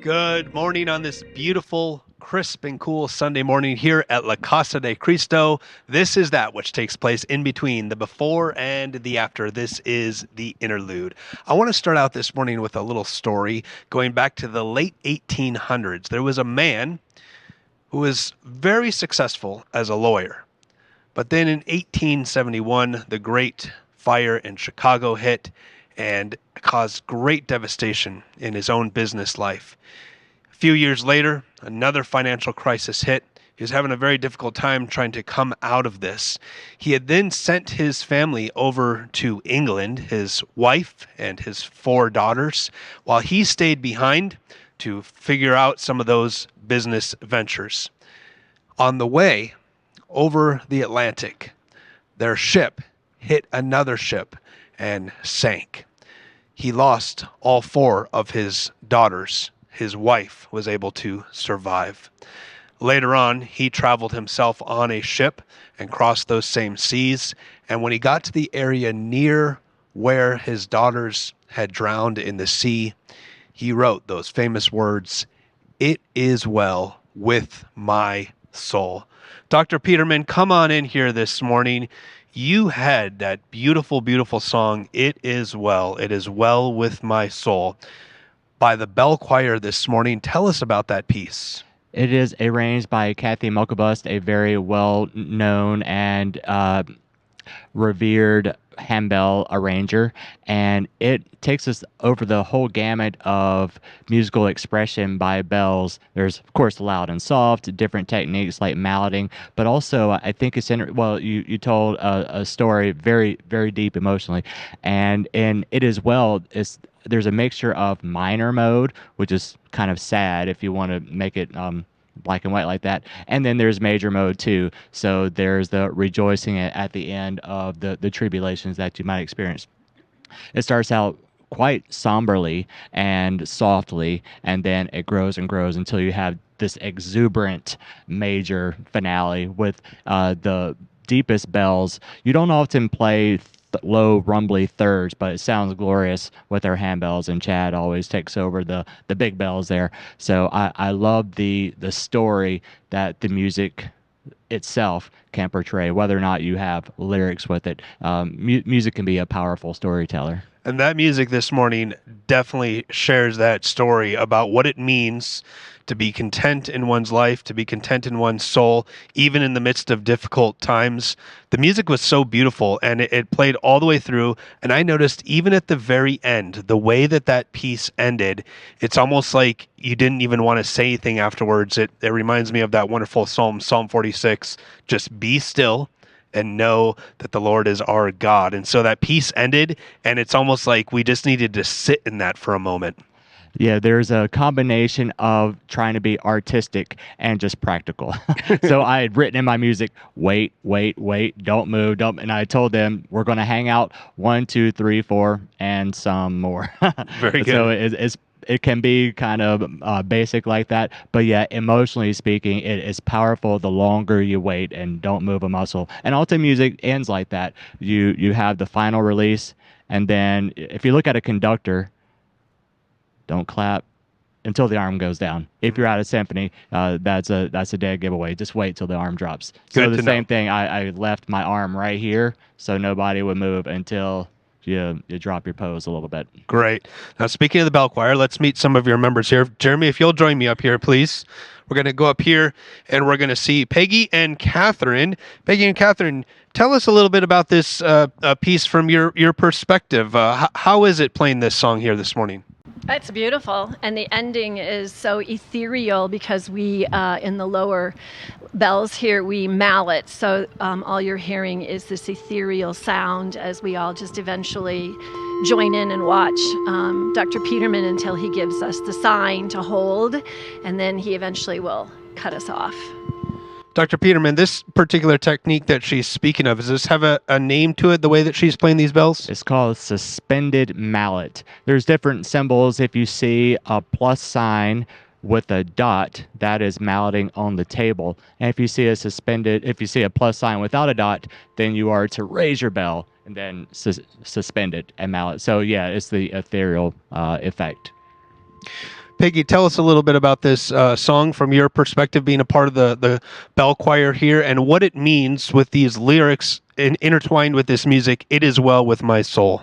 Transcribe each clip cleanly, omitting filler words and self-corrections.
Good morning on this beautiful, crisp, and cool Sunday morning here at La Casa de Cristo. This is that which takes place in between the before and the after. This is the Interlude. I want to start out this morning with a little story going back to the late 1800s. There was a man who was very successful as a lawyer. But then in 1871, the Great Fire in Chicago hit and caused great devastation in his own business life. A few years later, another financial crisis hit. He was having a very difficult time trying to come out of this. He had then sent his family over to England, his wife and his 4 daughters, while he stayed behind to figure out some of those business ventures. On the way over the Atlantic, their ship hit another ship and sank. He lost all 4 of his daughters. His wife was able to survive. Later on, he traveled himself on a ship and crossed those same seas. And when he got to the area near where his daughters had drowned in the sea, he wrote those famous words, "It is well with my soul." Dr. Peterman, come on in here this morning. You had that beautiful, beautiful song, "It is well with my soul," by the Bell Choir this morning. Tell us about that piece. It is arranged by Kathy Muckabust, a very well-known and revered handbell arranger, and it takes us over the whole gamut of musical expression by bells. There's, of course, loud and soft, different techniques like malleting, but also I think it's you told a story very, very deep emotionally, and It Is Well, there's a mixture of minor mode, which is kind of sad if you want to make it black and white like that, and then there's major mode too. So there's the rejoicing at the end of the tribulations that you might experience. It starts out quite somberly and softly, and then it grows and grows until you have this exuberant major finale with the deepest bells. You don't often play low rumbly thirds, but it sounds glorious with our handbells, and Chad always takes over the big bells there. So I love the story that the music itself can portray, whether or not you have lyrics with it. Music can be a powerful storyteller. And that music this morning definitely shares that story about what it means to be content in one's life, to be content in one's soul, even in the midst of difficult times. The music was so beautiful, and it played all the way through. And I noticed even at the very end, the way that piece ended, it's almost like you didn't even want to say anything afterwards. It reminds me of that wonderful Psalm 46, just be still and know that the Lord is our God. And so that piece ended, and it's almost like we just needed to sit in that for a moment. Yeah, there's a combination of trying to be artistic and just practical. So I had written in my music, wait, don't move, don't. And I told them we're going to hang out 1, 2, 3, 4, and some more. Very good. So it can be kind of basic like that, but yeah, emotionally speaking, it is powerful the longer you wait and don't move a muscle. And alto music ends like that. You have the final release, and then if you look at a conductor, don't clap until the arm goes down. If you're at a symphony, that's a dead giveaway. Just wait till the arm drops. So the same thing, I left my arm right here so nobody would move until you drop your pose a little bit. Great. Now, speaking of the Bell Choir, let's meet some of your members here. Jeremy, if you'll join me up here, please. We're going to go up here, and we're going to see Peggy and Catherine. Peggy and Catherine, tell us a little bit about this piece from your perspective. How is it playing this song here this morning? It's beautiful, and the ending is so ethereal because we, in the lower bells here, we mallet. So all you're hearing is this ethereal sound as we all just eventually join in and watch Dr. Peterman until he gives us the sign to hold, and then he eventually will cut us off. Dr. Peterman, this particular technique that she's speaking of, does this have a name to it, the way that she's playing these bells? It's called suspended mallet. There's different symbols. If you see a plus sign with a dot, that is malleting on the table. And if you see a plus sign without a dot, then you are to raise your bell and then suspend it and mallet. So yeah, it's the ethereal effect. Peggy, tell us a little bit about this song from your perspective, being a part of the bell choir here, and what it means with these lyrics intertwined with this music. It is well with my soul.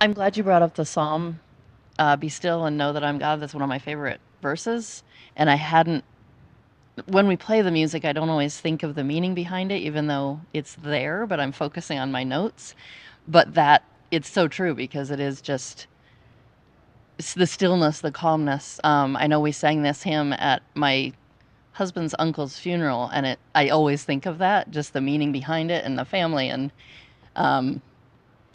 I'm glad you brought up the Psalm, "Be still and know that I'm God." That's one of my favorite verses, and I hadn't. When we play the music, I don't always think of the meaning behind it, even though it's there. But I'm focusing on my notes. But that it's so true because it is just. It's the stillness, the calmness. I know we sang this hymn at my husband's uncle's funeral, and I always think of that, just the meaning behind it and the family. And don't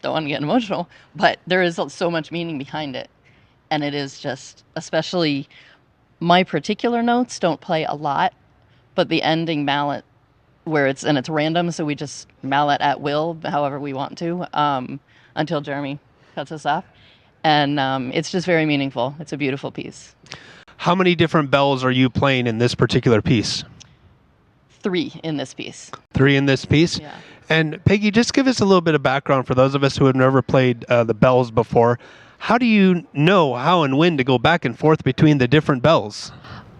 want to get emotional, but there is so much meaning behind it. And it is just, especially my particular notes don't play a lot, but the ending mallet where it's random, so we just mallet at will, however we want to, until Jeremy cuts us off. And it's just very meaningful. It's a beautiful piece. How many different bells are you playing in this particular piece? 3 in this piece. 3 in this piece? Yeah. And Peggy, just give us a little bit of background for those of us who have never played the bells before. How do you know how and when to go back and forth between the different bells?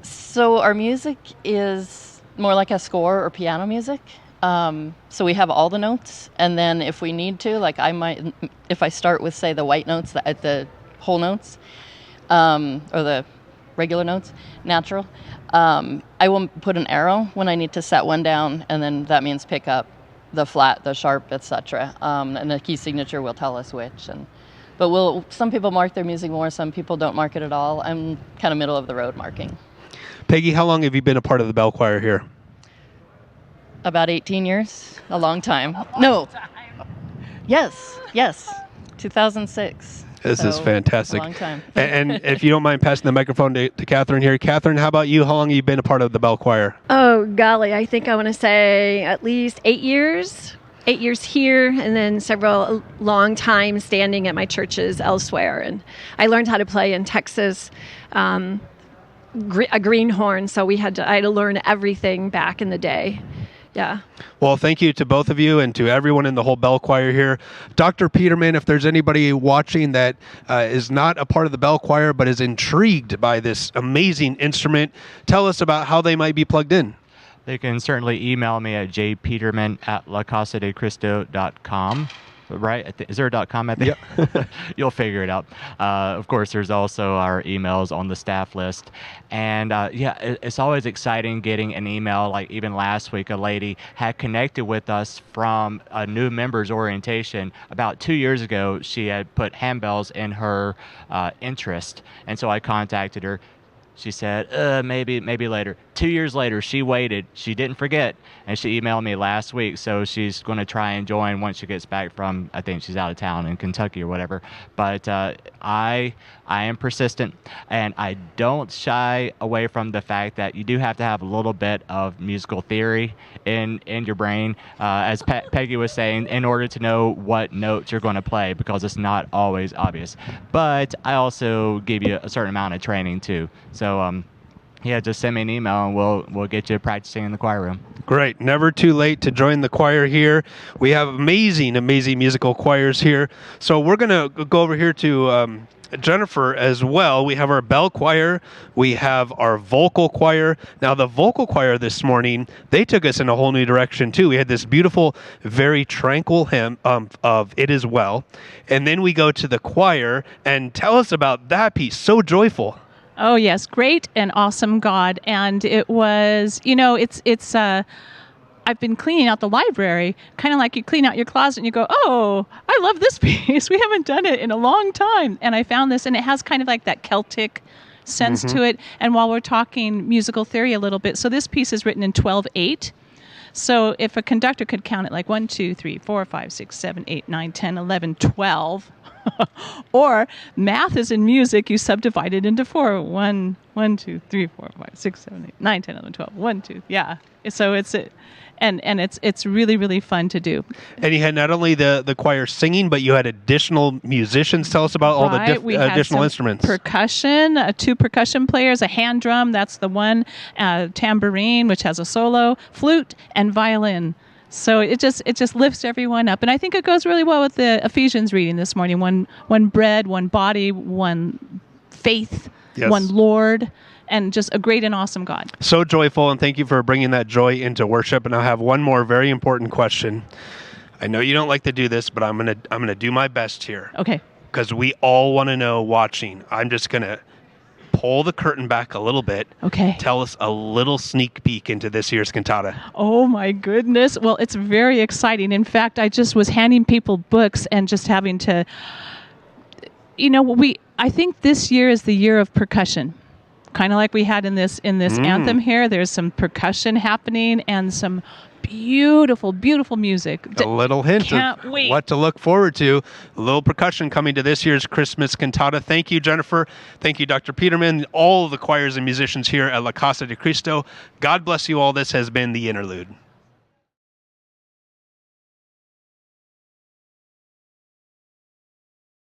So our music is more like a score or piano music. So we have all the notes, and then if we need to, like if I start with, say, the white notes, the whole notes, or the regular notes, natural, I will put an arrow when I need to set one down, and then that means pick up the flat, the sharp, etc. And the key signature will tell us which. But some people mark their music more, some people don't mark it at all. I'm kind of middle of the road marking. Peggy, how long have you been a part of the bell choir here? About 18 years. A long time. No. Yes. 2006. This is fantastic. A long time. And if you don't mind passing the microphone to Catherine here. Catherine, how about you? How long have you been a part of the bell choir? Oh, golly. I think I want to say at least 8 years. 8 years here, and then several long time standing at my churches elsewhere. And I learned how to play in Texas, a greenhorn, so I had to learn everything back in the day. Yeah. Well, thank you to both of you and to everyone in the whole bell choir here. Dr. Peterman, if there's anybody watching that is not a part of the bell choir but is intrigued by this amazing instrument, tell us about how they might be plugged in. They can certainly email me at jpeterman@lacasadecristo.com. Right? Is there a .com at the Yep. You'll figure it out. Of course, there's also our emails on the staff list. And it's always exciting getting an email. Like even last week, a lady had connected with us from a new members orientation. About 2 years ago, she had put handbells in her interest. And so I contacted her. She said, maybe later. 2 years later, she waited. She didn't forget, and she emailed me last week. So she's going to try and join once she gets back from, I think she's out of town in Kentucky or whatever. But I am persistent, and I don't shy away from the fact that you do have to have a little bit of musical theory in your brain, as Peggy was saying, in order to know what notes you're going to play, because it's not always obvious. But I also give you a certain amount of training too. So just send me an email and we'll get you practicing in the choir room. Great. Never too late to join the choir here. We have amazing musical choirs here. So we're going to go over here to Jennifer as well. We have our bell choir. We have our vocal choir. Now, the vocal choir this morning, they took us in a whole new direction too. We had this beautiful, very tranquil hymn of It Is Well. And then we go to the choir, and tell us about that piece. So joyful. Oh, yes. Great and awesome God. And it was, I've been cleaning out the library, kind of like you clean out your closet and you go, oh, I love this piece. We haven't done it in a long time. And I found this, and it has kind of like that Celtic sense to it. And while we're talking musical theory a little bit, so this piece is written in 12/8. So if a conductor could count it like 1, 2, 3, 4, 5, 6, 7, 8, 9, 10, 11, 12. Or math is in music, you subdivide it into 4. 1, 2, 3, 4, 5, 6, 7, 8, 9, 10, 11, 12. 1, 2. Yeah. So it's it's really, really fun to do. And you had not only the choir singing, but you had additional musicians. Tell us about all the additional instruments. Percussion, 2 percussion players, a hand drum, that's the one, tambourine, which has a solo, flute, and violin. So it just lifts everyone up. And I think it goes really well with the Ephesians reading this morning. One bread, one body, one faith, Yes. one Lord, and just a great and awesome God. So joyful, and thank you for bringing that joy into worship. And I have one more very important question. I know you don't like to do this, but I'm gonna do my best here. Okay. Because we all want to know watching. I'm just gonna pull the curtain back a little bit. Okay. Tell us a little sneak peek into this year's cantata. Oh my goodness. Well, it's very exciting. In fact, I just was handing people books and just having to, I think this year is the year of percussion. Kind of like we had in this anthem here. There's some percussion happening and some beautiful, beautiful music. A little hint Can't of wait. what to look forward to. A little percussion coming to this year's Christmas cantata. Thank you, Jennifer. Thank you, Dr. Peterman, all of the choirs and musicians here at La Casa de Cristo. God bless you all. This has been The Interlude.